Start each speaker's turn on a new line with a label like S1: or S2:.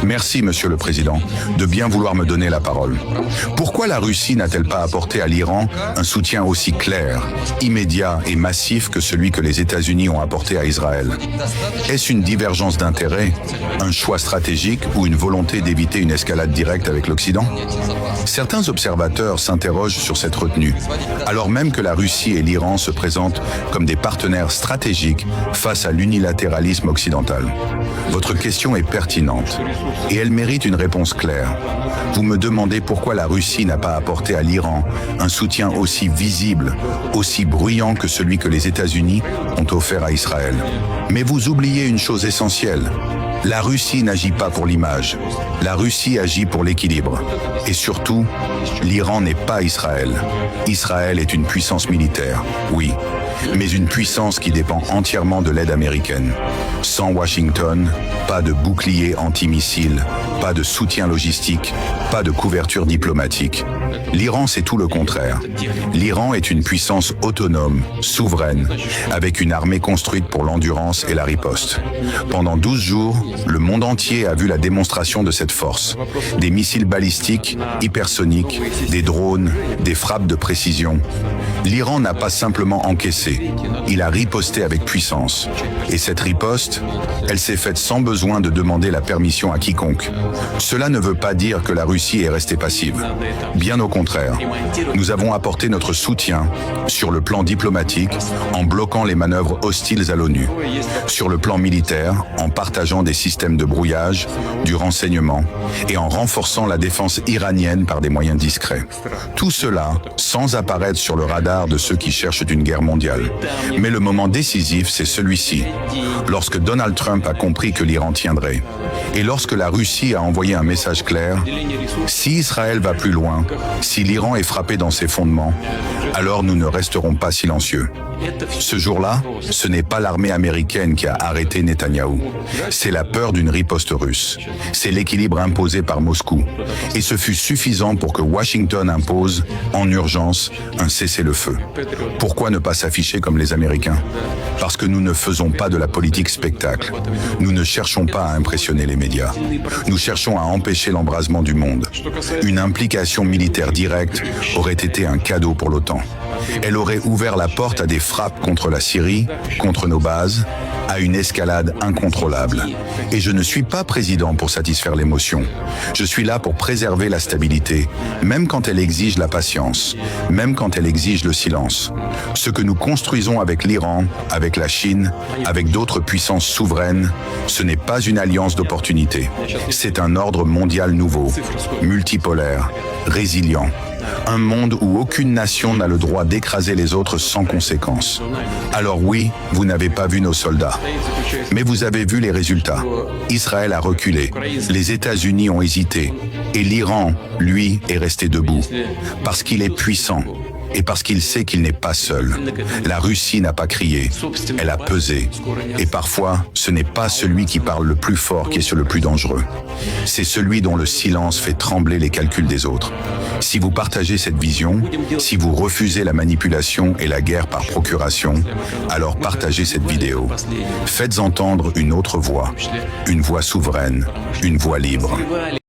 S1: Merci, Monsieur le Président, de bien vouloir me donner la parole. Pourquoi la Russie n'a-t-elle pas apporté à l'Iran un soutien aussi clair, immédiat et massif que celui que les États-Unis ont apporté à Israël? Est-ce une divergence d'intérêts, un choix stratégique ou une volonté d'éviter une escalade directe avec l'Occident? Certains observateurs s'interrogent sur cette retenue, alors même que la Russie et l'Iran se présentent comme des partenaires stratégiques face à l'unilatéralisme occidental. Votre question est pertinente et elle mérite une réponse claire. Vous me demandez pourquoi la Russie n'a pas apporté à l'Iran un soutien aussi visible, aussi bruyant que celui que les États-Unis ont offert à Israël. Mais vous oubliez une chose essentielle. La Russie n'agit pas pour l'image. La Russie agit pour l'équilibre. Et surtout, l'Iran n'est pas Israël. Israël est une puissance militaire, oui, mais une puissance qui dépend entièrement de l'aide américaine. Sans Washington, pas de bouclier antimissile, pas de soutien logistique, pas de couverture diplomatique. L'Iran, c'est tout le contraire. L'Iran est une puissance autonome, souveraine, avec une armée construite pour l'endurance et la riposte. Pendant 12 jours, le monde entier a vu la démonstration de cette force. Des missiles balistiques, hypersoniques, des drones, des frappes de précision. L'Iran n'a pas simplement encaissé, il a riposté avec puissance. Et cette riposte, elle s'est faite sans besoin de demander la permission à quiconque. Cela ne veut pas dire que la Russie est restée passive. Bien au contraire, nous avons apporté notre soutien sur le plan diplomatique en bloquant les manœuvres hostiles à l'ONU, sur le plan militaire en partageant des systèmes de brouillage, du renseignement et en renforçant la défense iranienne par des moyens discrets. Tout cela sans apparaître sur le radar de ceux qui cherchent une guerre mondiale. Mais le moment décisif, c'est celui-ci. Lorsque Donald Trump a compris que l'Iran tiendrait, et lorsque la Russie a envoyé un message clair, si Israël va plus loin, si l'Iran est frappé dans ses fondements, alors nous ne resterons pas silencieux. Ce jour-là, ce n'est pas l'armée américaine qui a arrêté Netanyahou. C'est la peur d'une riposte russe. C'est l'équilibre imposé par Moscou. Et ce fut suffisant pour que Washington impose, en urgence, un cessez-le-feu. Pourquoi ne pas s'afficher comme les Américains? Parce que nous ne faisons pas de la politique spectacle. Nous ne cherchons pas à impressionner les médias. Nous cherchons à empêcher l'embrasement du monde. Une implication militaire directe aurait été un cadeau pour l'OTAN. Elle aurait ouvert la porte à des frappes contre la Syrie, contre nos bases, à une escalade incontrôlable. Et je ne suis pas président pour satisfaire l'émotion. Je suis là pour préserver la stabilité, même quand elle exige la patience, même quand elle exige le silence. Ce que nous construisons avec l'Iran, avec la Chine, avec d'autres puissances souveraines, ce n'est pas une alliance d'opportunités. C'est un ordre mondial nouveau, multipolaire, résilient. Un monde où aucune nation n'a le droit d'écraser les autres sans conséquence. Alors oui, vous n'avez pas vu nos soldats, mais vous avez vu les résultats. Israël a reculé, les États-Unis ont hésité, et l'Iran, lui, est resté debout, parce qu'il est puissant. Et parce qu'il sait qu'il n'est pas seul. La Russie n'a pas crié, elle a pesé. Et parfois, ce n'est pas celui qui parle le plus fort qui est le plus dangereux. C'est celui dont le silence fait trembler les calculs des autres. Si vous partagez cette vision, si vous refusez la manipulation et la guerre par procuration, alors partagez cette vidéo. Faites entendre une autre voix, une voix souveraine, une voix libre.